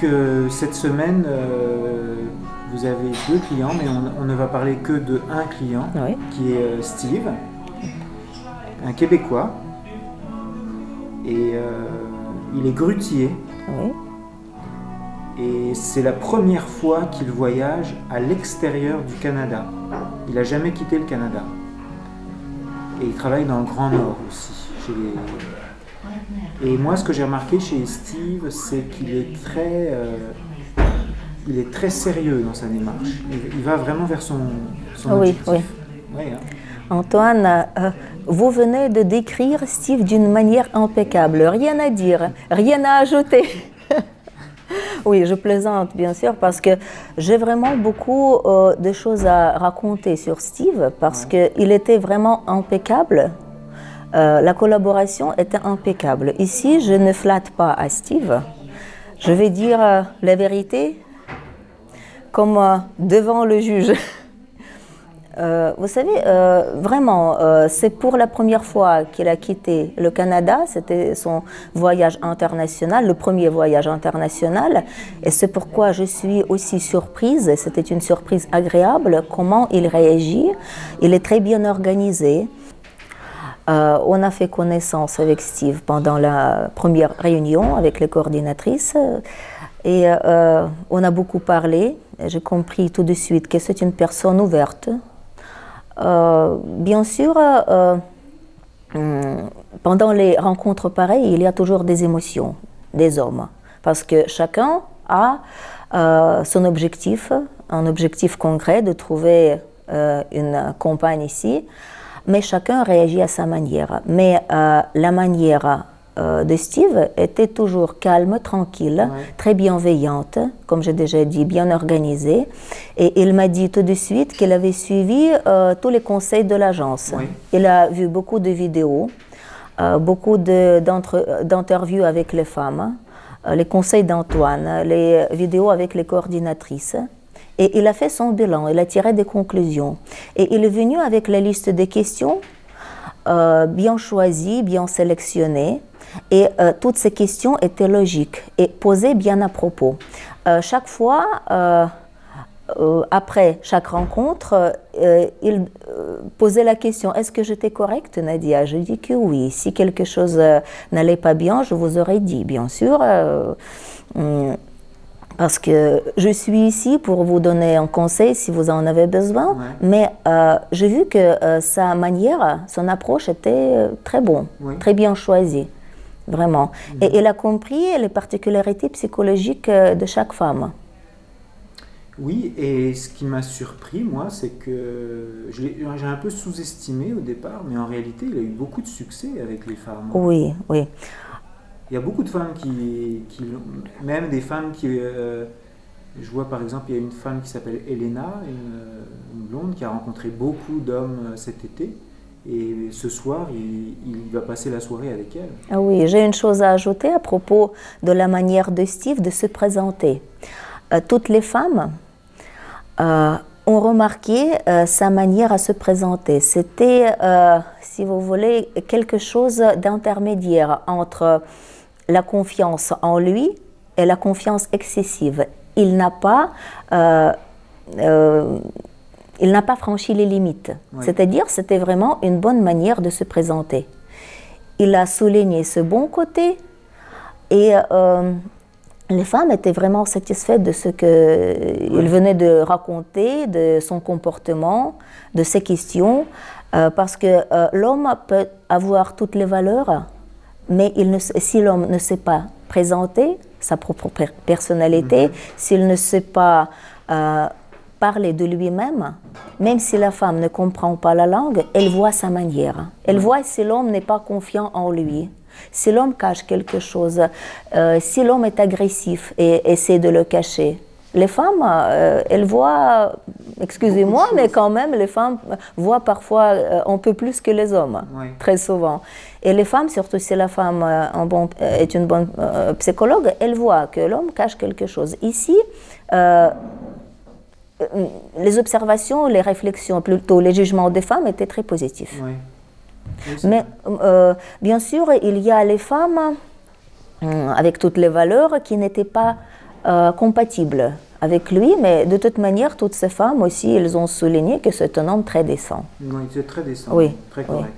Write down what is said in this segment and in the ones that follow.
Donc cette semaine, vous avez 2 clients, mais on ne va parler que de un client, Oui. qui est Steve, un Québécois, et il est grutier, Oui. et c'est la première fois qu'il voyage à l'extérieur du Canada. Il n'a jamais quitté le Canada. Et il travaille dans le Grand Nord aussi. Et moi, ce que j'ai remarqué chez Steve, c'est qu'il est très sérieux dans sa démarche. Il va vraiment vers son Oui, objectif. oui. Ouais, hein. Antoine, vous venez de décrire Steve d'une manière impeccable. Rien à dire, rien à ajouter. Oui, je plaisante bien sûr parce que j'ai vraiment beaucoup de choses à raconter sur Steve parce qu'il était vraiment impeccable. La collaboration était impeccable. Ici, je ne flatte pas à Steve. Je vais dire la vérité comme devant le juge. Vous savez, vraiment, c'est pour la première fois qu'il a quitté le Canada. C'était son voyage international, le premier voyage international. Et c'est pourquoi je suis aussi surprise, c'était une surprise agréable, comment il réagit. Il est très bien organisé. On a fait connaissance avec Steve pendant la première réunion avec les coordinatrices. Et on a beaucoup parlé. J'ai compris tout de suite que c'est une personne ouverte. Bien sûr, pendant les rencontres pareilles, il y a toujours des émotions des hommes, parce que chacun a son objectif, un objectif concret de trouver une compagne ici, mais chacun réagit à sa manière. Mais la manière de Steve était toujours calme, tranquille, très bienveillante, comme j'ai déjà dit, bien organisée. Et il m'a dit tout de suite qu'il avait suivi tous les conseils de l'agence. Oui. Il a vu beaucoup de vidéos, beaucoup d'interviews avec les femmes, les conseils d'Antoine, les vidéos avec les coordinatrices. Et il a fait son bilan, il a tiré des conclusions. Et il est venu avec la liste des questions bien choisies, bien sélectionnées. Et toutes ces questions étaient logiques et posées bien à propos. Chaque fois, après chaque rencontre, il posait la question: est-ce que j'étais correcte, Nadia? Je dis que oui. Si quelque chose n'allait pas bien, je vous aurais dit, bien sûr. Parce que je suis ici pour vous donner un conseil si vous en avez besoin, mais j'ai vu que sa manière, son approche était très bonne, très bien choisie, vraiment. Et il a compris les particularités psychologiques de chaque femme. Oui, et ce qui m'a surpris, moi, c'est que j'ai un peu sous-estimé au départ, mais en réalité, il a eu beaucoup de succès avec les femmes. Oui, oui. Il y a beaucoup de femmes même des femmes qui, je vois par exemple, il y a une femme qui s'appelle Elena, une blonde qui a rencontré beaucoup d'hommes cet été, et ce soir, il va passer la soirée avec elle. Ah oui, j'ai une chose à ajouter à propos de la manière de Steve de se présenter. Toutes les femmes ont remarqué sa manière à se présenter. C'était, si vous voulez, quelque chose d'intermédiaire entre la confiance en lui et la confiance excessive. Il n'a pas franchi les limites. Oui. C'est-à-dire, c'était vraiment une bonne manière de se présenter. Il a souligné ce bon côté et les femmes étaient vraiment satisfaites de ce qu'il venait de raconter, de son comportement, de ses questions, parce que l'homme peut avoir toutes les valeurs, mais si l'homme ne sait pas présenter sa propre personnalité, s'il ne sait pas parler de lui-même, même si la femme ne comprend pas la langue, elle voit sa manière. Elle voit si l'homme n'est pas confiant en lui, si l'homme cache quelque chose, si l'homme est agressif et essaie de le cacher. Les femmes, elles voient, excusez-moi, mais quand même, les femmes voient parfois un peu plus que les hommes, très souvent. Et les femmes, surtout si la femme est une bonne psychologue, elle voit que l'homme cache quelque chose. Ici, les observations, les réflexions, plutôt les jugements des femmes étaient très positifs. Oui. Mais bien sûr, il y a les femmes avec toutes les valeurs qui n'étaient pas compatible avec lui, mais de toute manière, toutes ces femmes aussi, elles ont souligné que c'est un homme très décent. Oui, c'est très décent, Oui, très correct.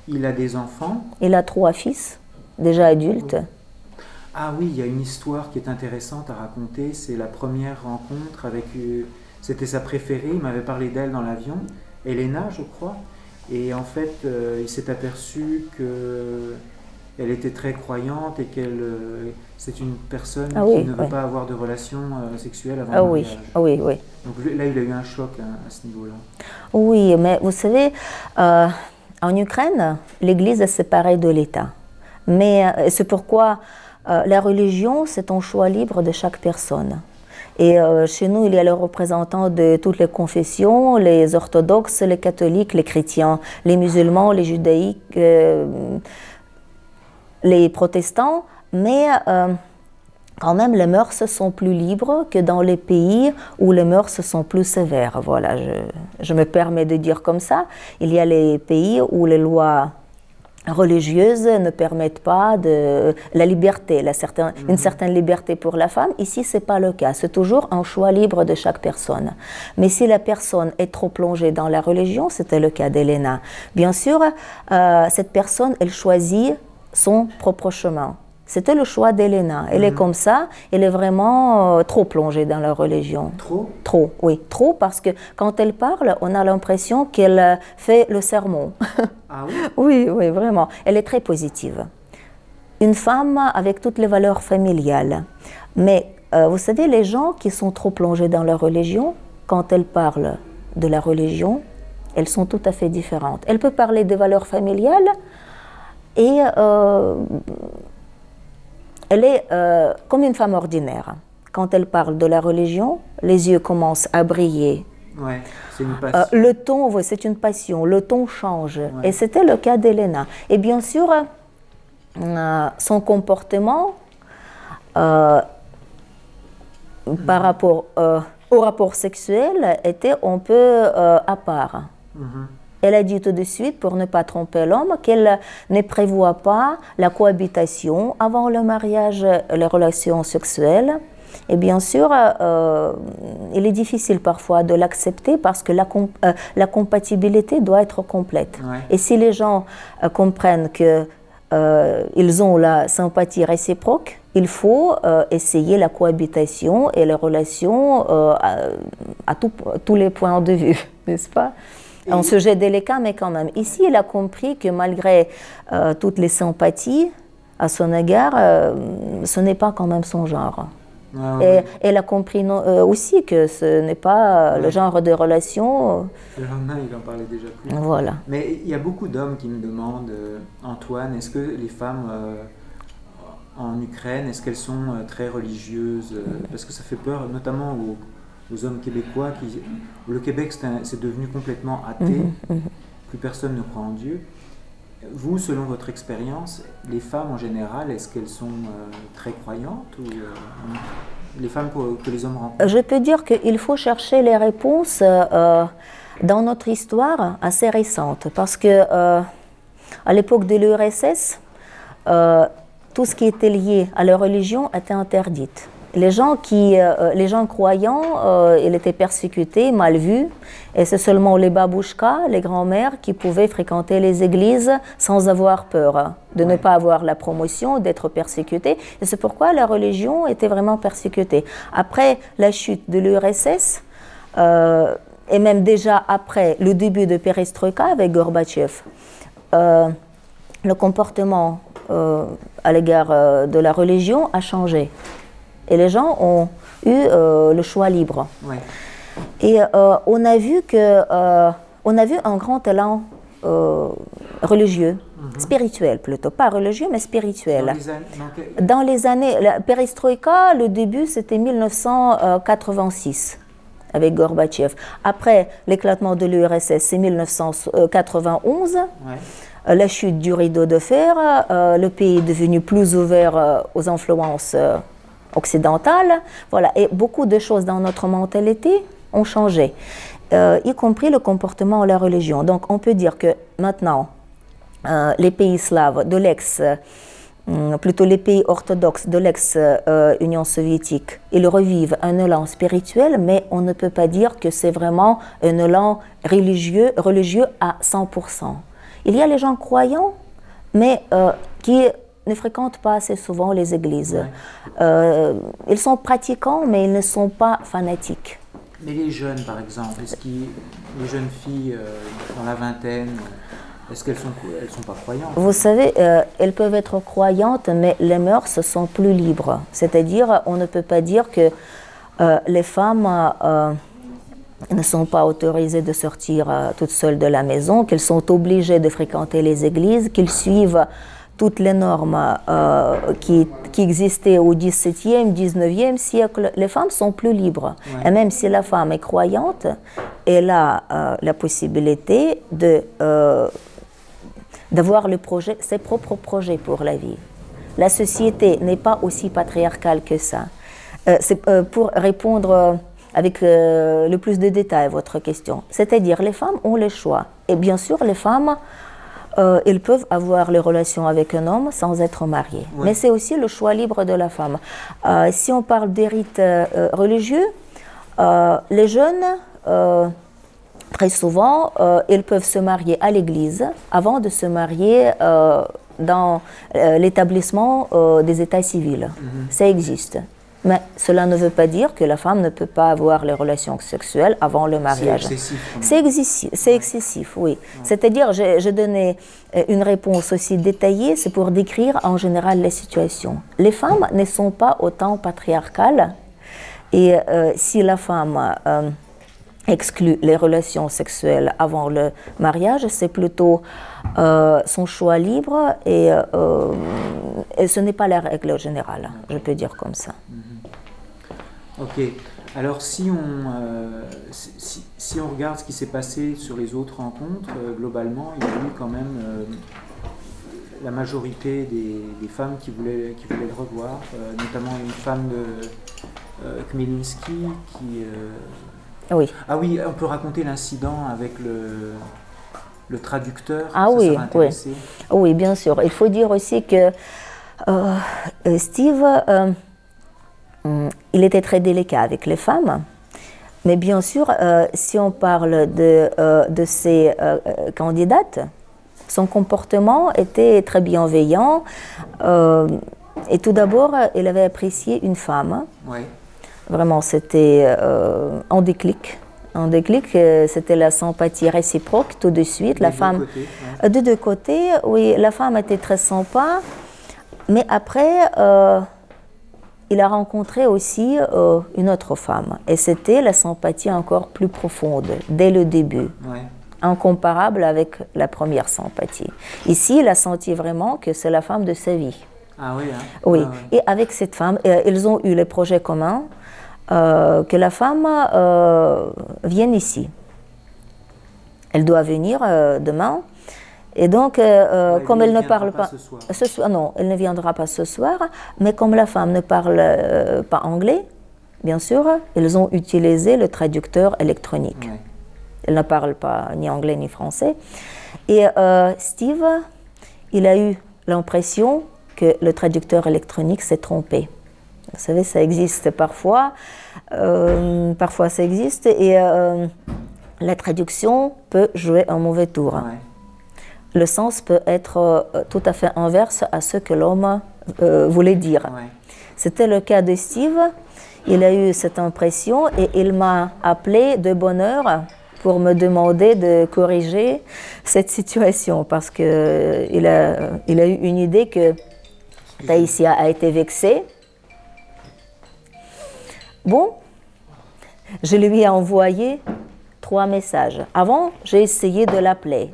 Oui. Il a des enfants? Il a 3 fils, déjà adultes. Oui. Ah oui, il y a une histoire qui est intéressante à raconter. C'est la première rencontre avec... c'était sa préférée, il m'avait parlé d'elle dans l'avion, Elena, je crois. Et en fait, il s'est aperçu qu'elle était très croyante et qu'elle... c'est une personne qui ne veut pas avoir de relations sexuelles avant le mariage. Oui, oui. Donc là, il a eu un choc à ce niveau-là. Oui, mais vous savez, en Ukraine, l'Église est séparée de l'État. Mais c'est pourquoi la religion, c'est un choix libre de chaque personne. Et chez nous, il y a les représentants de toutes les confessions, les orthodoxes, les catholiques, les chrétiens, les musulmans, les judaïques, les protestants, mais quand même les mœurs sont plus libres que dans les pays où les mœurs sont plus sévères. Voilà, je me permets de dire comme ça. Il y a les pays où les lois religieuses ne permettent pas de la liberté, une certaine liberté pour la femme. Ici, ce n'est pas le cas. C'est toujours un choix libre de chaque personne. Mais si la personne est trop plongée dans la religion, c'était le cas d'Elena. Bien sûr, cette personne, elle choisit son propre chemin. C'était le choix d'Elena. Elle est comme ça, elle est vraiment trop plongée dans la religion. Trop? Trop, oui. Trop parce que quand elle parle, on a l'impression qu'elle fait le sermon. Ah oui? Oui, oui, vraiment. Elle est très positive. Une femme avec toutes les valeurs familiales. Mais vous savez, les gens qui sont trop plongés dans la religion, quand elle parle de la religion, elles sont tout à fait différentes. Elle peut parler des valeurs familiales et... elle est comme une femme ordinaire. Quand elle parle de la religion, les yeux commencent à briller. Ouais, c'est une passion. Le ton, oui, c'est une passion. Le ton change. Ouais. Et c'était le cas d'Elena. Et bien sûr, son comportement par rapport au rapport sexuel était un peu à part. Elle a dit tout de suite, pour ne pas tromper l'homme, qu'elle ne prévoit pas la cohabitation avant le mariage, les relations sexuelles. Et bien sûr, il est difficile parfois de l'accepter parce que la compatibilité doit être complète. Ouais. Et si les gens comprennent qu'ils ont la sympathie réciproque, il faut essayer la cohabitation et les relations à tous les points de vue, n'est-ce pas? Un sujet délicat, mais quand même. Ici, il a compris que malgré toutes les sympathies à son égard, ce n'est pas quand même son genre. Ah, oui. Et elle a compris aussi que ce n'est pas le genre de relation. Le lendemain, il en parlait déjà plus. Voilà. Mais il y a beaucoup d'hommes qui me demandent, Antoine, est-ce que les femmes en Ukraine, est-ce qu'elles sont très religieuses? Parce que ça fait peur, notamment aux hommes québécois, où le Québec c'est devenu complètement athée, plus personne ne croit en Dieu. Vous, selon votre expérience, les femmes en général, est-ce qu'elles sont très croyantes ou les femmes que les hommes rencontrent? Je peux dire qu'il faut chercher les réponses dans notre histoire assez récente, parce que à l'époque de l'URSS, tout ce qui était lié à la religion était interdite. Les gens croyants, ils étaient persécutés, mal vus, et c'est seulement les babouchkas, les grands-mères, qui pouvaient fréquenter les églises sans avoir peur de ne pas avoir la promotion, d'être persécutés. Et c'est pourquoi la religion était vraiment persécutée. Après la chute de l'URSS, et même déjà après le début de Perestroïka avec Gorbatchev, le comportement à l'égard de la religion a changé. Et les gens ont eu le choix libre. Ouais. Et on a vu un grand talent religieux, spirituel plutôt, pas religieux mais spirituel. Dans les années, la Perestroïka, le début c'était 1986 avec Gorbatchev. Après l'éclatement de l'URSS, c'est 1991. Ouais. La chute du rideau de fer, le pays est devenu plus ouvert aux influences occidentale, voilà, et beaucoup de choses dans notre mentalité ont changé, y compris le comportement et la religion. Donc on peut dire que maintenant, les pays slaves de l'ex plutôt les pays orthodoxes de l'ex-Union soviétique, ils revivent un élan spirituel, mais on ne peut pas dire que c'est vraiment un élan religieux à 100%. Il y a les gens croyants, mais qui ne fréquentent pas assez souvent les églises. Ouais. Ils sont pratiquants, mais ils ne sont pas fanatiques. Mais les jeunes, par exemple, les jeunes filles dans la vingtaine, est-ce qu'elles sont pas croyantes? Vous savez, elles peuvent être croyantes, mais les mœurs sont plus libres. C'est-à-dire, on ne peut pas dire que les femmes ne sont pas autorisées de sortir toutes seules de la maison, qu'elles sont obligées de fréquenter les églises, qu'elles suivent toutes les normes qui existaient au XVIIe, XIXe siècle. Les femmes sont plus libres. Ouais. Et même si la femme est croyante, elle a la possibilité d'avoir ses propres projets pour la vie. La société n'est pas aussi patriarcale que ça. Pour répondre avec le plus de détails à votre question, c'est-à-dire les femmes ont le choix. Et bien sûr, les femmes, elles peuvent avoir les relations avec un homme sans être mariées. Oui. Mais c'est aussi le choix libre de la femme. Si on parle des rites religieux, les jeunes, très souvent, ils peuvent se marier à l'église avant de se marier dans l'établissement des états civils. Ça existe. Mais cela ne veut pas dire que la femme ne peut pas avoir les relations sexuelles avant le mariage. C'est excessif. C'est excessif, oui. Ouais. C'est-à-dire, j'ai donné une réponse aussi détaillée, c'est pour décrire en général les situations. Les femmes ne sont pas autant patriarcales, et si la femme exclut les relations sexuelles avant le mariage, c'est plutôt son choix libre, et ce n'est pas la règle générale, je peux dire comme ça. Ok, alors si on regarde ce qui s'est passé sur les autres rencontres, globalement, il y a eu quand même la majorité des femmes qui voulaient le revoir, notamment une femme de Khmelnytsky qui... Oui. Ah oui, on peut raconter l'incident avec le traducteur. Ah oui, oui. Oui, bien sûr. Il faut dire aussi que Steve, il était très délicat avec les femmes. Mais bien sûr, si on parle de ces candidates, son comportement était très bienveillant. Et tout d'abord, il avait apprécié une femme. Oui. Vraiment, c'était en déclic. En déclic, c'était la sympathie réciproque tout de suite. La femme, de deux côtés, oui, la femme était très sympa. Mais après, il a rencontré aussi une autre femme. Et c'était la sympathie encore plus profonde, dès le début. Ouais. Incomparable avec la première sympathie. Ici, il a senti vraiment que c'est la femme de sa vie. Ah oui, hein? Oui. Ah oui. Et avec cette femme, ils ont eu les projets communs. Que la femme vienne ici. Elle doit venir demain. Et donc, comme elle ne parle pas ce soir, non, elle ne viendra pas ce soir, mais comme la femme ne parle pas anglais, bien sûr, ils ont utilisé le traducteur électronique. Ouais. Elle ne parle pas ni anglais ni français. Et Steve, il a eu l'impression que le traducteur électronique s'est trompé. Vous savez, ça existe parfois. Parfois, ça existe. Et la traduction peut jouer un mauvais tour. Ouais. Le sens peut être tout à fait inverse à ce que l'homme voulait dire. Ouais. C'était le cas de Steve. Il a eu cette impression et il m'a appelé de bonne heure pour me demander de corriger cette situation parce qu'il a eu une idée que Taïsia a été vexée. Bon, je lui ai envoyé 3 messages. Avant, j'ai essayé de l'appeler.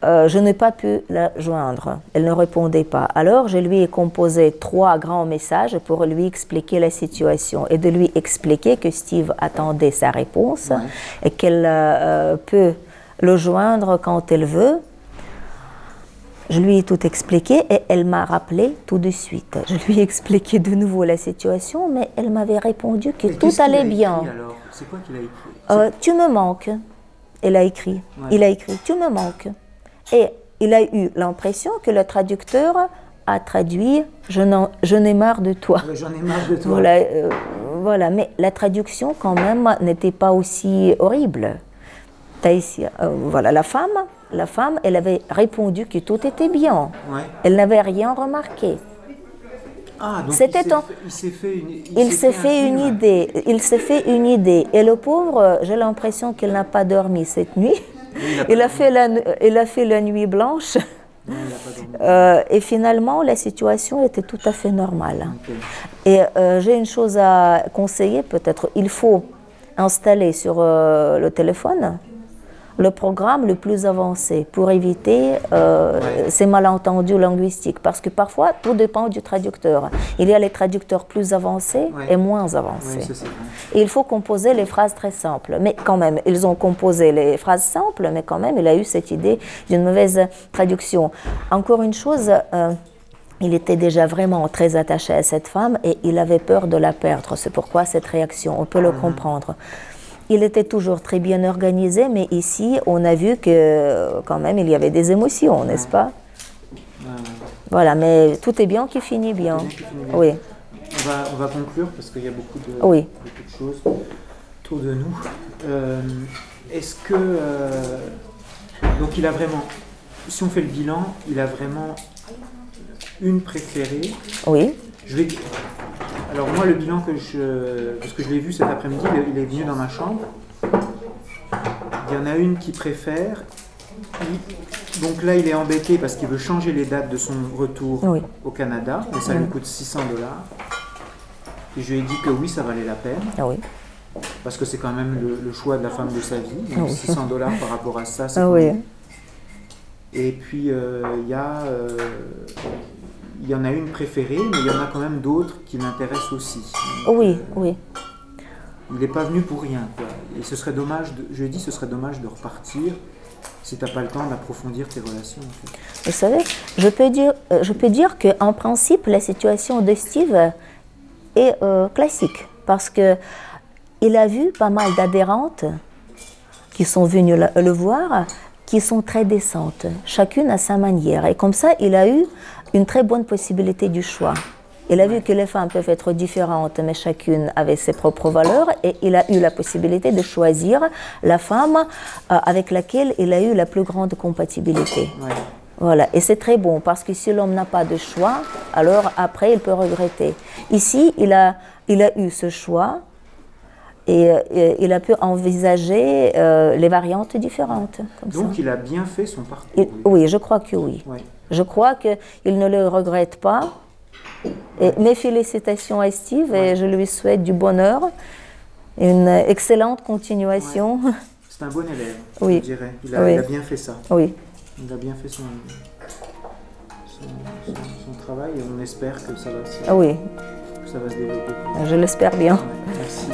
Je n'ai pas pu la joindre. Elle ne répondait pas. Alors, je lui ai composé 3 grands messages pour lui expliquer la situation et de lui expliquer que Steve attendait sa réponse et qu'elle peut le joindre quand elle veut. Je lui ai tout expliqué et elle m'a rappelé tout de suite. Je lui ai expliqué de nouveau la situation, mais elle m'avait répondu que tout allait bien. C'est quoi qu'il a écrit? Tu me manques. Elle a écrit. Ouais. Il a écrit, tu me manques. Et il a eu l'impression que le traducteur a traduit « Je n'ai marre de toi ». J'en ai marre de toi. Voilà, voilà, mais la traduction quand même n'était pas aussi horrible. Voilà, la femme, elle avait répondu que tout était bien. Ouais. Elle n'avait rien remarqué. Ah, donc il s'est fait une idée. Il s'est fait une idée. Et le pauvre, j'ai l'impression qu'il n'a pas dormi cette nuit. Il a fait la nuit blanche. Non, il n'a pas dormi. Et finalement, la situation était tout à fait normale. Okay. Et j'ai une chose à conseiller, peut-être. Il faut installer sur le téléphone le programme le plus avancé pour éviter ces malentendus linguistiques. Parce que parfois, tout dépend du traducteur. Il y a les traducteurs plus avancés et moins avancés. Oui, et il faut composer les phrases très simples. Mais quand même, ils ont composé les phrases simples, mais quand même, il a eu cette idée d'une mauvaise traduction. Encore une chose, il était déjà vraiment très attaché à cette femme et il avait peur de la perdre. C'est pourquoi cette réaction, on peut le comprendre. Il était toujours très bien organisé, mais ici, on a vu que quand même, il y avait des émotions, n'est-ce pas? Voilà, mais tout est bien qui finit bien. Oui. On va conclure parce qu'il y a beaucoup de choses autour de nous. Est-ce que... donc il a vraiment... Si on fait le bilan, il a vraiment une préférée. Oui. Alors moi, le bilan parce que je l'ai vu cet après-midi, il est venu dans ma chambre. Il y en a une qui préfère. Donc là, il est embêté parce qu'il veut changer les dates de son retour au Canada, mais ça lui coûte $600. Et je lui ai dit que oui, ça valait la peine. Parce que c'est quand même le choix de la femme de sa vie. Donc $600 par rapport à ça, c'est Et puis, il y en a une préférée, mais il y en a quand même d'autres qui l'intéressent aussi. Donc, il n'est pas venu pour rien, quoi. Et ce serait dommage, je lui ai dit, ce serait dommage de repartir si tu n'as pas le temps d'approfondir tes relations. En fait. Vous savez, je peux dire qu'en principe, la situation de Steve est classique, parce qu'il a vu pas mal d'adhérentes qui sont venues le voir, qui sont très décentes, chacune à sa manière. Et comme ça, il a eu une très bonne possibilité du choix. Il a vu que les femmes peuvent être différentes, mais chacune avait ses propres valeurs, et il a eu la possibilité de choisir la femme avec laquelle il a eu la plus grande compatibilité. Voilà, et c'est très bon, parce que si l'homme n'a pas de choix, alors après, il peut regretter. Ici, il a eu ce choix, et il a pu envisager les variantes différentes. Donc, il a bien fait son parcours. Oui, je crois que oui. Je crois qu'il ne le regrette pas. Et mes félicitations à Steve et je lui souhaite du bonheur, une excellente continuation. C'est un bon élève, je dirais. Il a bien fait ça. Oui. Il a bien fait son travail et on espère que ça va se développer. Je l'espère bien. Merci.